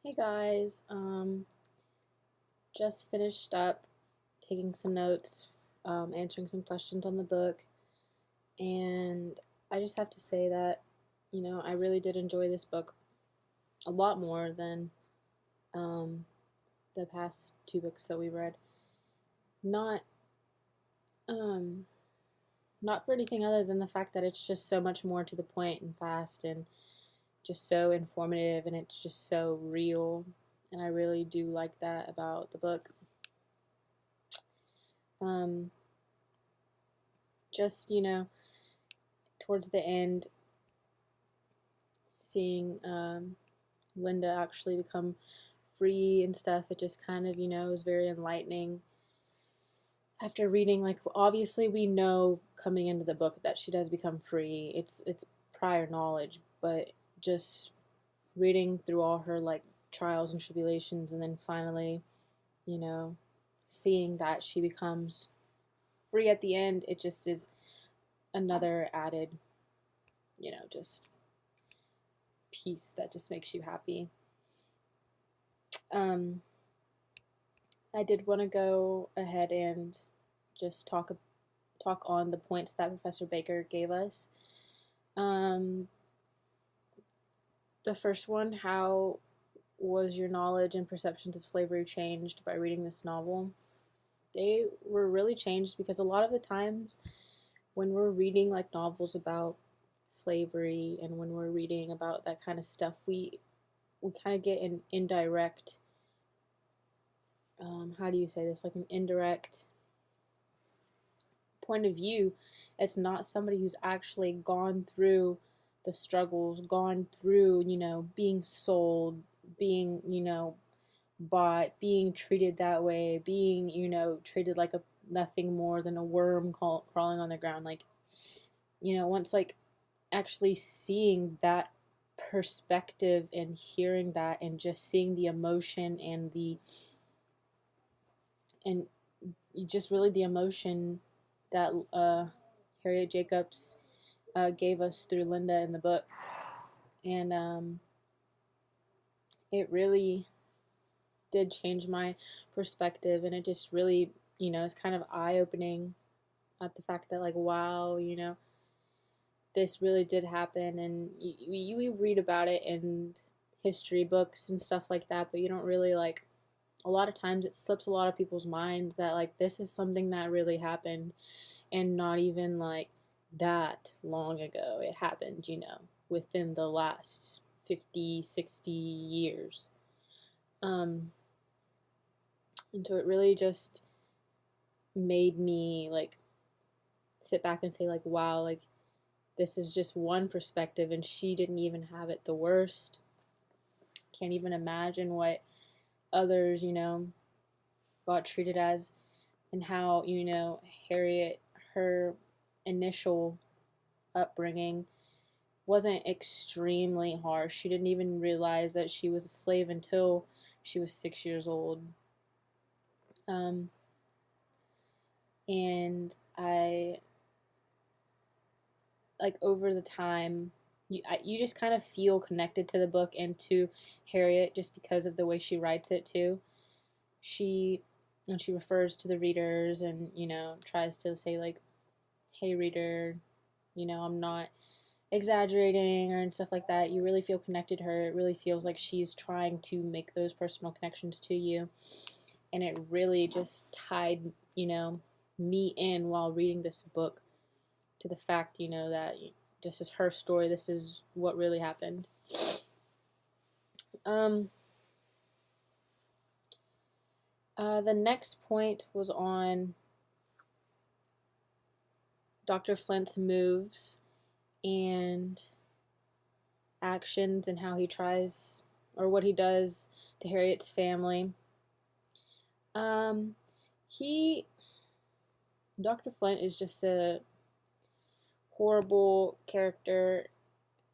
Hey guys, just finished up taking some notes, answering some questions on the book, and I just have to say that, I really did enjoy this book a lot more than um, the past two books that we read. Not, um, not for anything other than the fact that it's just so much more to the point and fast and just so informative and it's just so real, and I really do like that about the book. Um, just, towards the end, seeing Linda actually become free and stuff, it just kind of, was very enlightening. After reading, like, obviously we know coming into the book that she does become free. It's prior knowledge, but just reading through all her like trials and tribulations, and then finally, you know, seeing that she becomes free at the end, it just is another added, just piece that just makes you happy. Um, I did want to go ahead and just talk on the points that Professor Baker gave us. Um, the first one: how was your knowledge and perceptions of slavery changed by reading this novel? They were really changed because a lot of the times when we're reading like novels about slavery and when we're reading about that kind of stuff, we kind of get an indirect how do you say this, like an indirect point of view. It's not somebody who's actually gone through the struggles, gone through, being sold, being, bought, being treated that way, being, treated like a nothing more than a worm crawling on the ground. Like, once like actually seeing that perspective and hearing that and just seeing the emotion and just really the emotion that Harriet Jacobs gave us through Linda in the book. And it really did change my perspective, and it just really, is kind of eye opening at the fact that, like, wow, this really did happen. And you read about it in history books and stuff like that, but you don't really, like, a lot of times it slips a lot of people's minds that, like, this is something that really happened, and not even like that long ago. It happened, within the last 50, 60 years. Um, and so it really just made me like sit back and say, like, wow, like, this is just one perspective, and she didn't even have it the worst. Can't even imagine what others, got treated as, and how, Harriet, her initial upbringing wasn't extremely harsh. She didn't even realize that she was a slave until she was 6 years old. Um, and I, like, over the time, you just kind of feel connected to the book and to Harriet just because of the way she writes it too. She, when she refers to the readers and, tries to say, like, hey, reader, I'm not exaggerating or and stuff like that, you really feel connected to her. It really feels like she's trying to make those personal connections to you. And it really just tied, me in while reading this book to the fact, that this is her story. This is what really happened. Um, the next point was on Dr. Flint's moves and actions and how he tries or what he does to Harriet's family. Um, he, Dr. Flint is just a horrible character,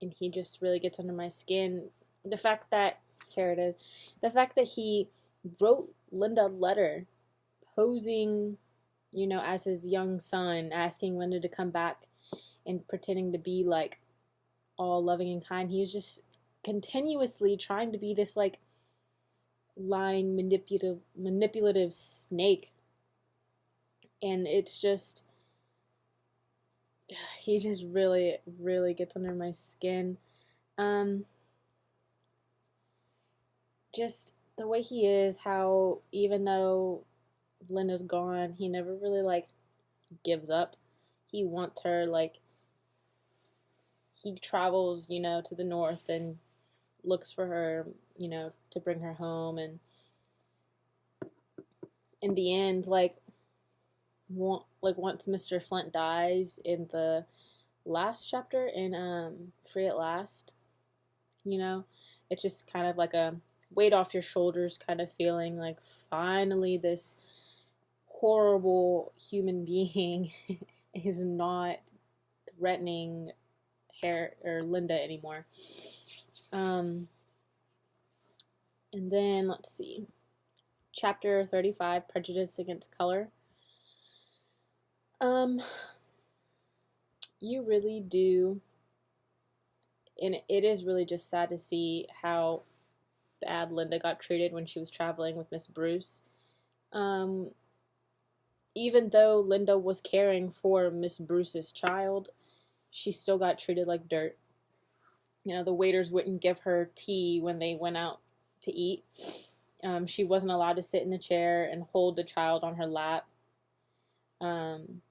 and he just really gets under my skin. The fact that, here it is, the fact that he wrote Linda a letter posing, as his young son, asking Linda to come back and pretending to be like all loving and kind. He was just continuously trying to be this like lying, manipulative snake. And it's just, he just really, really gets under my skin. Um, just the way he is, how even though Linda's gone, he never really like gives up. He wants her, like, he travels, to the north and looks for her, to bring her home. And in the end, once Mr. Flint dies in the last chapter in Free at Last, you know, it's just kind of like a weight off your shoulders kind of feeling, like finally this horrible human being is not threatening Harry or Linda anymore. And then let's see, chapter 35, Prejudice Against Color. You really do, and it is really just sad to see how bad Linda got treated when she was traveling with Miss Bruce. Even though Linda was caring for Miss Bruce's child, she still got treated like dirt. The waiters wouldn't give her tea when they went out to eat. She wasn't allowed to sit in the chair and hold the child on her lap.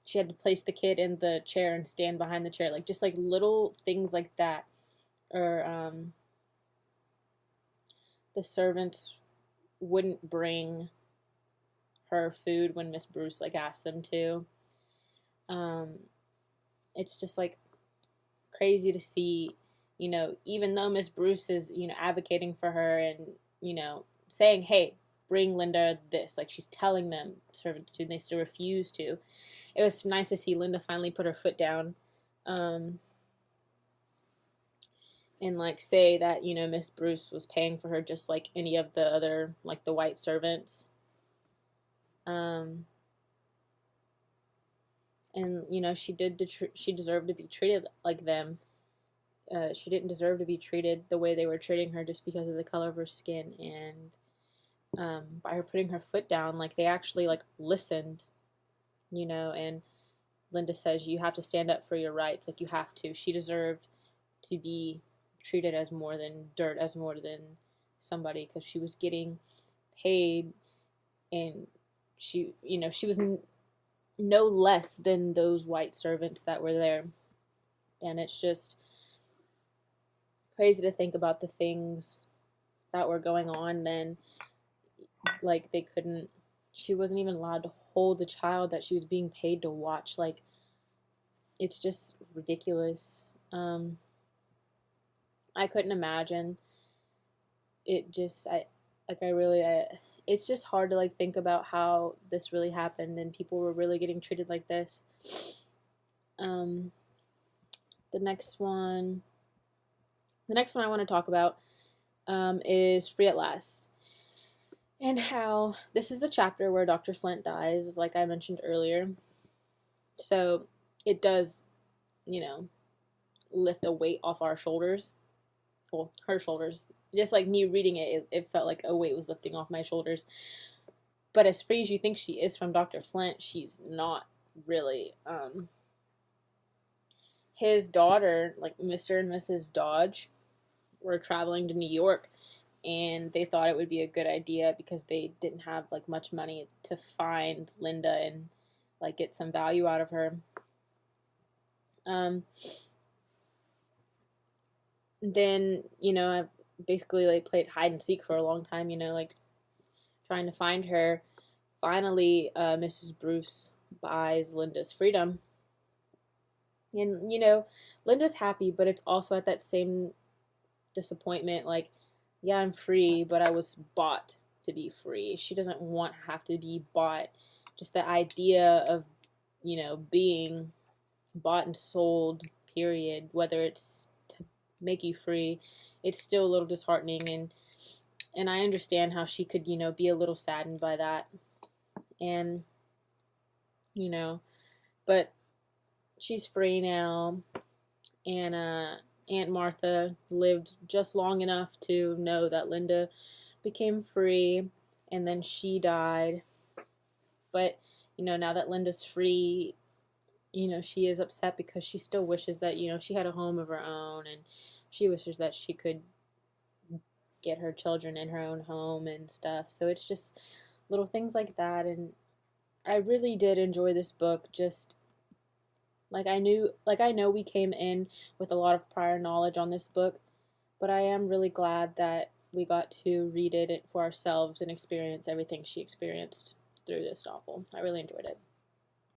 She had to place the kid in the chair and stand behind the chair, like just like little things like that. Or the servants wouldn't bring her food when Miss Bruce like asked them to. It's just like crazy to see, even though Miss Bruce is, advocating for her and, saying, hey, bring Linda this, like she's telling them servants to, and they still refuse to. It was nice to see Linda finally put her foot down, and like say that, Miss Bruce was paying for her just like any of the other, like the white servants. And she deserved to be treated like them. She didn't deserve to be treated the way they were treating her just because of the color of her skin. And by her putting her foot down, like they actually like listened, and Linda says you have to stand up for your rights, like you have to. She deserved to be treated as more than dirt, as more than somebody, because she was getting paid, and she was no less than those white servants that were there. And it's just crazy to think about the things that were going on then. Like she wasn't even allowed to hold the child that she was being paid to watch. Like, it's just ridiculous. I couldn't imagine it. It's just hard to like think about how this really happened and people were really getting treated like this. The next one I want to talk about is Free at Last, and how this is the chapter where Dr. Flint dies, like I mentioned earlier. So it does, lift a weight off our shoulders. Well, her shoulders. Just like me reading it felt like a weight was lifting off my shoulders. But as free as you think she is from Dr. Flint, she's not really. His daughter, like Mr. and Mrs. Dodge, were traveling to New York, and they thought it would be a good idea because they didn't have like much money to find Linda and like get some value out of her. Then I basically like played hide and seek for a long time, like trying to find her. Finally, Mrs. Bruce buys Linda's freedom, and Linda's happy, but it's also at that same disappointment, like, yeah, I'm free, but I was bought to be free. She doesn't want to have to be bought. Just the idea of, being bought and sold, period, whether it's to make you free, it's still a little disheartening. And I understand how she could, be a little saddened by that. And, but she's free now. And Aunt Martha lived just long enough to know that Linda became free, and then she died. But, now that Linda's free, she is upset because she still wishes that, she had a home of her own, and she wishes that she could get her children in her own home and stuff. So it's just little things like that. And I really did enjoy this book. Just like I know we came in with a lot of prior knowledge on this book, but I am really glad that we got to read it for ourselves and experience everything she experienced through this novel. I really enjoyed it.